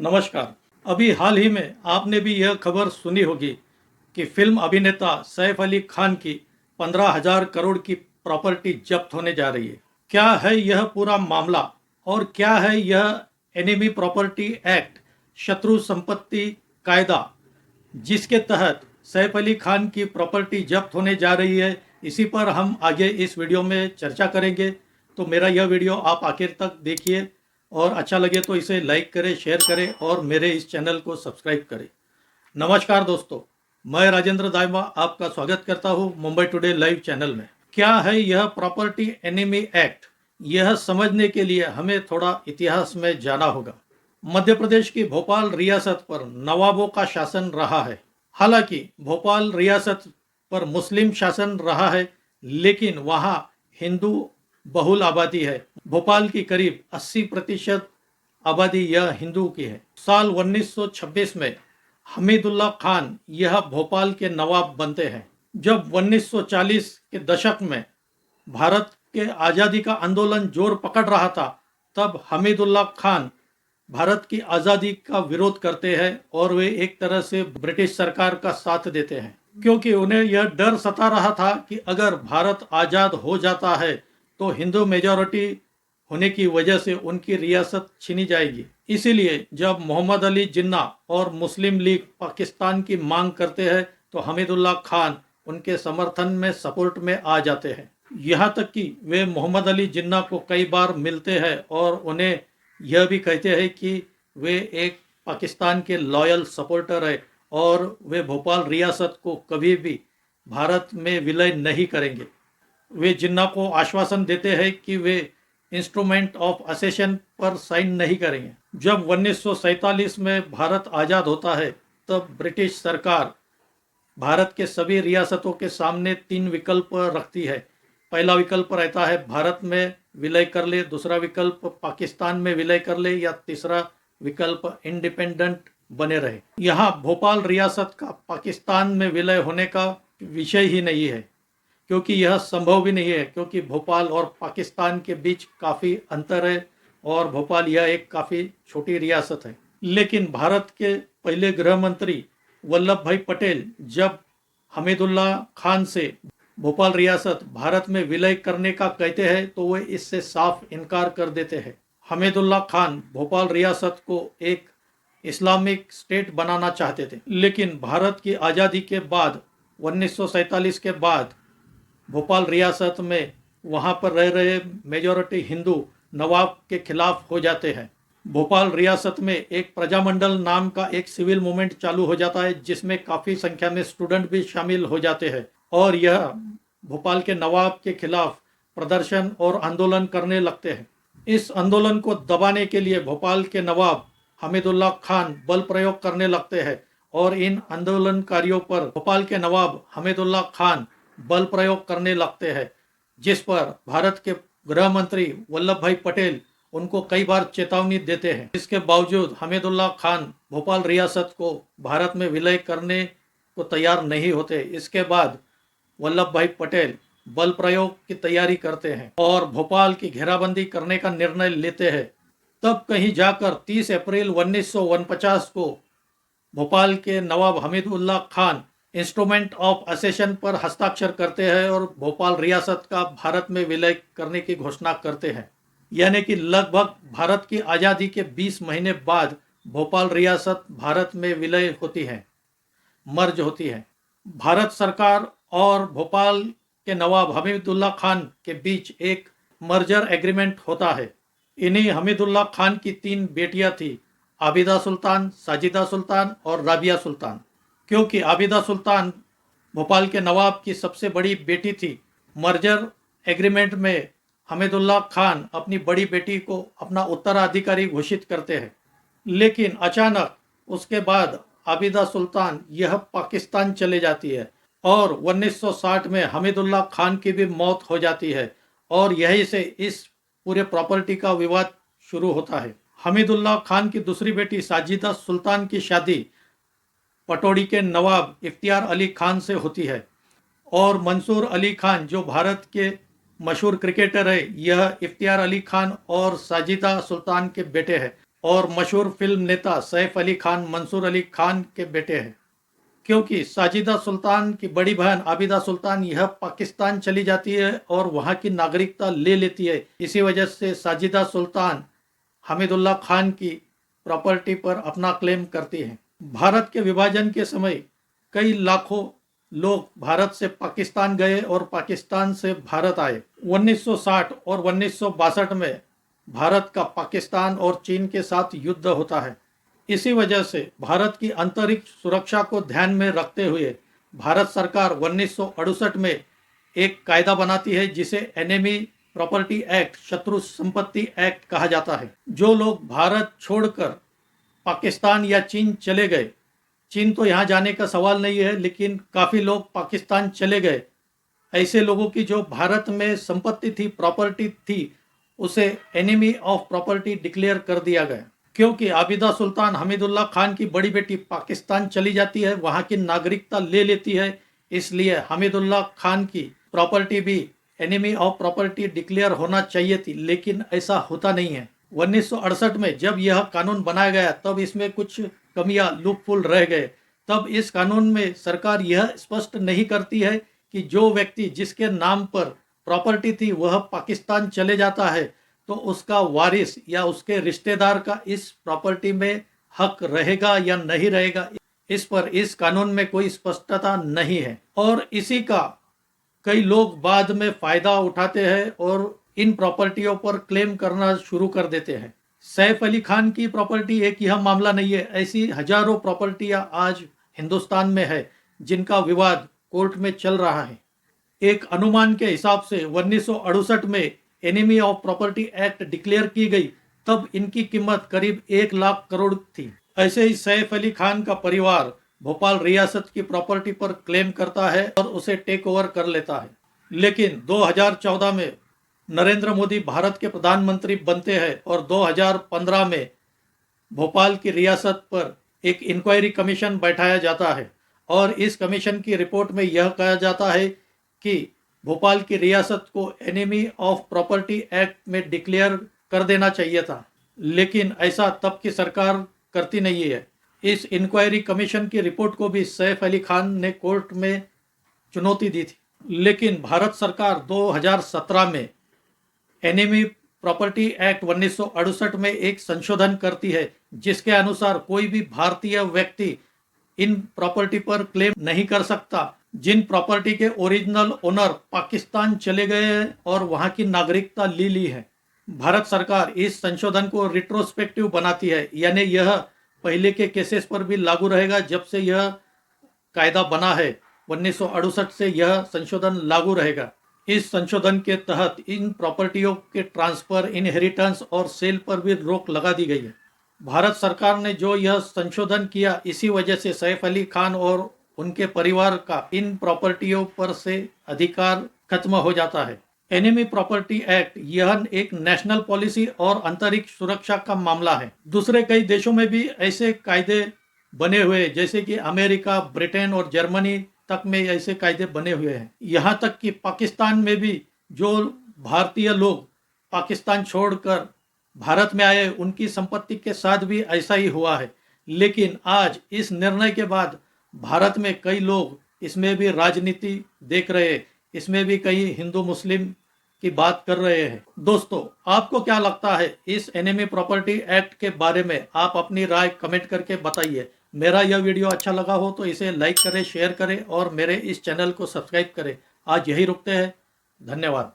नमस्कार। अभी हाल ही में आपने भी यह खबर सुनी होगी कि फिल्म अभिनेता सैफ अली खान की 15,000 करोड़ की प्रॉपर्टी जब्त होने जा रही है। क्या है यह पूरा मामला और क्या है यह एनिमी प्रॉपर्टी एक्ट, शत्रु संपत्ति कायदा, जिसके तहत सैफ अली खान की प्रॉपर्टी जब्त होने जा रही है, इसी पर हम आगे इस वीडियो में चर्चा करेंगे। तो मेरा यह वीडियो आप आखिर तक देखिए और अच्छा लगे तो इसे लाइक करें, शेयर करें और मेरे इस चैनल को सब्सक्राइब करें। नमस्कार दोस्तों, मैं राजेंद्र दाइमा आपका स्वागत करता हूं मुंबई टुडे लाइव चैनल में। क्या है यह प्रॉपर्टी एनिमी एक्ट, यह समझने के लिए हमें थोड़ा इतिहास में जाना होगा। मध्य प्रदेश की भोपाल रियासत पर नवाबों का शासन रहा है। हालांकि भोपाल रियासत पर मुस्लिम शासन रहा है, लेकिन वहाँ हिंदू बहुल आबादी है। भोपाल की करीब 80% आबादी यह हिंदू की है। साल 1926 में हमीदुल्ला खान यह भोपाल के नवाब बनते हैं। जब 1940 के दशक में भारत के आज़ादी का आंदोलन जोर पकड़ रहा था, तब हमीदुल्ला खान भारत की आज़ादी का विरोध करते हैं और वे एक तरह से ब्रिटिश सरकार का साथ देते हैं, क्योंकि उन्हें यह डर सता रहा था कि अगर भारत आज़ाद हो जाता है तो हिंदू मेजॉरिटी होने की वजह से उनकी रियासत छीनी जाएगी। इसीलिए जब मोहम्मद अली जिन्ना और मुस्लिम लीग पाकिस्तान की मांग करते हैं तो हमीदुल्ला खान उनके समर्थन में, सपोर्ट में आ जाते हैं। यहाँ तक कि वे मोहम्मद अली जिन्ना को कई बार मिलते हैं और उन्हें यह भी कहते हैं कि वे एक पाकिस्तान के लॉयल सपोर्टर है और वे भोपाल रियासत को कभी भी भारत में विलय नहीं करेंगे। वे जिन्ना को आश्वासन देते हैं कि वे इंस्ट्रूमेंट ऑफ असेशन पर साइन नहीं करेंगे। जब 1947 में भारत आज़ाद होता है, तब ब्रिटिश सरकार भारत के सभी रियासतों के सामने 3 विकल्प रखती है। पहला विकल्प रहता है भारत में विलय कर ले, दूसरा विकल्प पाकिस्तान में विलय कर ले, या तीसरा विकल्प इंडिपेंडेंट बने रहे। यहाँ भोपाल रियासत का पाकिस्तान में विलय होने का विषय ही नहीं है, क्योंकि यह संभव भी नहीं है, क्योंकि भोपाल और पाकिस्तान के बीच काफ़ी अंतर है और भोपाल यह एक काफ़ी छोटी रियासत है। लेकिन भारत के पहले गृह मंत्री वल्लभ भाई पटेल जब हमीदुल्ला खान से भोपाल रियासत भारत में विलय करने का कहते हैं तो वे इससे साफ इनकार कर देते हैं। हमीदुल्ला खान भोपाल रियासत को एक इस्लामिक स्टेट बनाना चाहते थे, लेकिन भारत की आज़ादी के बाद 1947 के बाद भोपाल रियासत में वहाँ पर रह रहे मेजॉरिटी हिंदू नवाब के खिलाफ हो जाते हैं। भोपाल रियासत में एक प्रजामंडल नाम का एक सिविल मूवमेंट चालू हो जाता है, जिसमें काफ़ी संख्या में स्टूडेंट भी शामिल हो जाते हैं और यह भोपाल के नवाब के खिलाफ प्रदर्शन और आंदोलन करने लगते हैं। इस आंदोलन को दबाने के लिए भोपाल के नवाब हमीदुल्ला खान बल प्रयोग करने लगते हैं और इन आंदोलनकारियों पर भोपाल के नवाब हमीदुल्ला खान बल प्रयोग करने लगते हैं, जिस पर भारत के गृह मंत्री वल्लभ भाई पटेल उनको कई बार चेतावनी देते हैं। इसके बावजूद हमीदुल्ला खान भोपाल रियासत को भारत में विलय करने को तैयार नहीं होते। इसके बाद वल्लभ भाई पटेल बल प्रयोग की तैयारी करते हैं और भोपाल की घेराबंदी करने का निर्णय लेते हैं। तब कहीं जाकर 30 अप्रैल 1949 को भोपाल के नवाब हमीदुल्ला खान इंस्ट्रूमेंट ऑफ असेशन पर हस्ताक्षर करते हैं और भोपाल रियासत का भारत में विलय करने की घोषणा करते हैं। यानी कि लगभग भारत की आज़ादी के 20 महीने बाद भोपाल रियासत भारत में विलय होती है, मर्ज होती है। भारत सरकार और भोपाल के नवाब हमीदुल्ला खान के बीच एक मर्जर एग्रीमेंट होता है। इन्हीं हमीदुल्ला खान की 3 बेटियां थी, आबिदा सुल्तान, साजिदा सुल्तान और राबिया सुल्तान। क्योंकि आबिदा सुल्तान भोपाल के नवाब की सबसे बड़ी बेटी थी, मर्जर एग्रीमेंट में हमीदुल्ला खान अपनी बड़ी बेटी को अपना उत्तराधिकारी घोषित करते हैं। लेकिन अचानक उसके बाद आबिदा सुल्तान यह पाकिस्तान चले जाती है और 1960 में हमीदुल्ला खान की भी मौत हो जाती है और यहीं से इस पूरे प्रॉपर्टी का विवाद शुरू होता है। हमीदुल्ला खान की दूसरी बेटी साजिदा सुल्तान की शादी पटौड़ी के नवाब इफ्तियार अली खान से होती है और मंसूर अली खान जो भारत के मशहूर क्रिकेटर है, यह इफ्तियार अली खान और साजिदा सुल्तान के बेटे हैं और मशहूर फिल्म नेता सैफ अली खान मंसूर अली खान के बेटे हैं। क्योंकि साजिदा सुल्तान की बड़ी बहन आबिदा सुल्तान यह पाकिस्तान चली जाती है और वहाँ की नागरिकता ले लेती है, इसी वजह से साजिदा सुल्तान हमीदुल्लाह खान की प्रॉपर्टी पर अपना क्लेम करती हैं। भारत के विभाजन के समय कई लाखों लोग भारत से पाकिस्तान गए और पाकिस्तान से भारत आए। 1960 और 1962 में भारत का पाकिस्तान और चीन के साथ युद्ध होता है। इसी वजह से भारत की अंतरिक्ष सुरक्षा को ध्यान में रखते हुए भारत सरकार 1968 में एक कायदा बनाती है जिसे एनिमी प्रॉपर्टी एक्ट, शत्रु संपत्ति एक्ट कहा जाता है। जो लोग भारत छोड़कर पाकिस्तान या चीन चले गए, चीन तो यहाँ जाने का सवाल नहीं है, लेकिन काफ़ी लोग पाकिस्तान चले गए, ऐसे लोगों की जो भारत में संपत्ति थी, प्रॉपर्टी थी, उसे एनिमी ऑफ प्रॉपर्टी डिक्लेयर कर दिया गया। क्योंकि आबिदा सुल्तान हमीदुल्लाह खान की बड़ी बेटी पाकिस्तान चली जाती है, वहाँ की नागरिकता ले लेती है, इसलिए हमीदुल्लाह खान की प्रॉपर्टी भी एनिमी ऑफ प्रॉपर्टी डिक्लेयर होना चाहिए थी, लेकिन ऐसा होता नहीं है। 1968 में जब यह कानून बनाया गया तब इसमें कुछ कमियां, लूपहोल रह गए। तब इस कानून में सरकार यह स्पष्ट नहीं करती है कि जो व्यक्ति जिसके नाम पर प्रॉपर्टी थी वह पाकिस्तान चले जाता है तो उसका वारिस या उसके रिश्तेदार का इस प्रॉपर्टी में हक रहेगा या नहीं रहेगा, इस पर इस कानून में कोई स्पष्टता नहीं है। और इसी का कई लोग बाद में फ़ायदा उठाते हैं और इन प्रॉपर्टियों पर क्लेम करना शुरू कर देते हैं। सैफ अली खान की प्रॉपर्टी एक यह मामला नहीं है, ऐसी हजारों प्रॉपर्टियां आज हिंदुस्तान में है जिनका विवाद कोर्ट में चल रहा है। एक अनुमान के हिसाब से 1968 में enemy of property act declare की गई, तब इनकी कीमत करीब 1 लाख करोड़ थी। ऐसे ही सैफ अली खान का परिवार भोपाल रियासत की प्रॉपर्टी पर क्लेम करता है और उसे टेक ओवर कर लेता है। लेकिन 2014 में नरेंद्र मोदी भारत के प्रधानमंत्री बनते हैं और 2015 में भोपाल की रियासत पर एक इंक्वायरी कमीशन बैठाया जाता है और इस कमीशन की रिपोर्ट में यह कहा जाता है कि भोपाल की रियासत को एनिमी ऑफ प्रॉपर्टी एक्ट में डिक्लेयर कर देना चाहिए था, लेकिन ऐसा तब की सरकार करती नहीं है। इस इंक्वायरी कमीशन की रिपोर्ट को भी सैफ अली खान ने कोर्ट में चुनौती दी थी, लेकिन भारत सरकार 2017 में एनिमी प्रॉपर्टी एक्ट 1968 में एक संशोधन करती है जिसके अनुसार कोई भी भारतीय व्यक्ति इन प्रॉपर्टी पर क्लेम नहीं कर सकता जिन प्रॉपर्टी के ओरिजिनल ओनर पाकिस्तान चले गए हैं और वहां की नागरिकता ले ली है। भारत सरकार इस संशोधन को रिट्रोस्पेक्टिव बनाती है, यानी यह पहले के केसेस पर भी लागू रहेगा। जब से यह कायदा बना है 1968 से यह संशोधन लागू रहेगा। इस संशोधन के तहत इन प्रॉपर्टियों के ट्रांसफर, इनहेरिटेंस और सेल पर भी रोक लगा दी गई है। भारत सरकार ने जो यह संशोधन किया, इसी वजह से सैफ अली खान और उनके परिवार का इन प्रॉपर्टियों पर से अधिकार खत्म हो जाता है। एनिमी प्रॉपर्टी एक्ट यह एक नेशनल पॉलिसी और अंतरिक्ष सुरक्षा का मामला है। दूसरे कई देशों में भी ऐसे कायदे बने हुए, जैसे कि अमेरिका, ब्रिटेन और जर्मनी तक में ऐसे कायदे बने हुए हैं। यहाँ तक कि पाकिस्तान में भी जो भारतीय लोग पाकिस्तान छोड़कर भारत में आए, उनकी संपत्ति के साथ भी ऐसा ही हुआ है। लेकिन आज इस निर्णय के बाद भारत में कई लोग इसमें भी राजनीति देख रहे हैं, इसमें भी कई हिंदू मुस्लिम की बात कर रहे हैं। दोस्तों, आपको क्या लगता है इस एनिमी प्रॉपर्टी एक्ट के बारे में? आप अपनी राय कमेंट करके बताइए। मेरा यह वीडियो अच्छा लगा हो तो इसे लाइक करें, शेयर करें और मेरे इस चैनल को सब्सक्राइब करें। आज यही रुकते हैं। धन्यवाद।